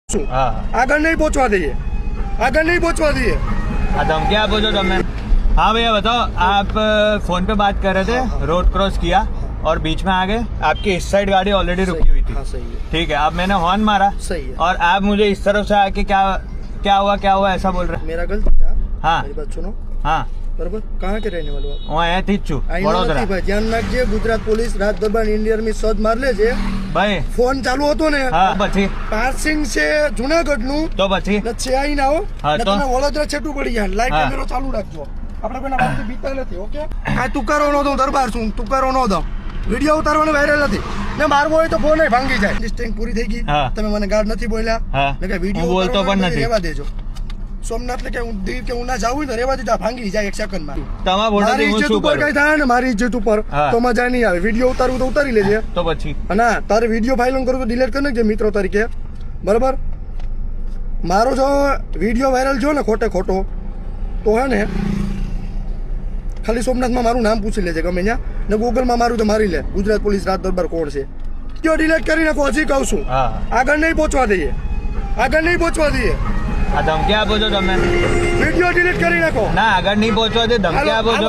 આગળ નહીં પહોંચવા દઈએ, આગળ नहीं पहुंचवा दिए। तुम क्या पूछो तुम? हाँ भैया बताओ, आप फोन पे बात कर रहे थे, रोड क्रॉस किया और बीच में आ गए, आपकी इस साइड गाड़ी ऑलरेडी रुकी हुई थी। हाँ, सही है। ठीक है, अब मैंने हॉर्न मारा, सही है। और आप मुझे इस तरफ से आके क्या हुआ ऐसा बोल रहे हैं। मेरा गलती था। हाँ। मेरी बात सुनो। हाँ, बराबर। कहाँ के रहने वाले हो? હું અહીંયાથી જ છું, વડોદરા। ભાઈ ધ્યાન રાખજે, ગુજરાત પોલીસ રાત દરબાર ઇન્ડિયન ની શોધ માર લેજે। ભાઈ ફોન ચાલુ હતો ને, હા પછી પાસિંગ છે જુનાગઢ નું, તો પછી છે આઈ ના હો, હા, તો? તમે વડોદરા છેટું પડી જાય। લાઈવ હા. કેમેરો ચાલુ રાખજો, આપણે કોઈના વાતથી બીતા નથી। ઓકે, કાંઈ તુકારો નો દઉં, દરબાર છું, તુકારો નો દઉં, વિડીયો ઉતારવાનો વાયરલ નથી ને, મારવો હોય તો ફોન ભાંગી જાય। લિસ્ટિંગ પૂરી થઈ ગઈ, હા. તમે મને ગાર્ડ નથી બોલ્યા હા. ને, કે વિડીયો હું બોલતો પણ નથી। રહેવા દેજો। સોમનાથ ને કે હું દીવ કે હું ના જાવું તો રહેવા દેજો, ભાંગી જાય 1 સેકન્ડમાં। તમારા મારી ફોટોથી હું ઇજ્જત શું ઉપર કરું? કઈ થાય ને, મારી ઇજ્જત ઉપર હા. તો મજા નહીં આવે। વિડીયો ઉતારવું તો ઉતારી લેજે, તો પછી ના તારે વિડીયો ફાઇલિંગ કરવું તો ડિલીટ કરી નાખજે મિત્રો તરીકે, બરાબર। મારો જો વિડીયો વાયરલ જો ને ખોટે ખોટો, તો હે ને ખાલી સોમનાથમાં મારું નામ પૂછી લેજે ગમે ત્યાં, ને ગૂગલમાં મારું તો મારી લે, ગુજરાત પોલીસ રાત દરબાર કોણ છે, કયો ડિલીટ કરી નાખો। હજી કહું છું, હા। આગળ નહીં પહોંચવા દઈએ, આગળ નહીં પહોંચવા દઈએ, તમે ક્યાં પૂછો તમે? વિડીયો ડિલીટ કરી નાખો। ના આગળ નહીં પહોંચવા દે, ધમકી આપો છો।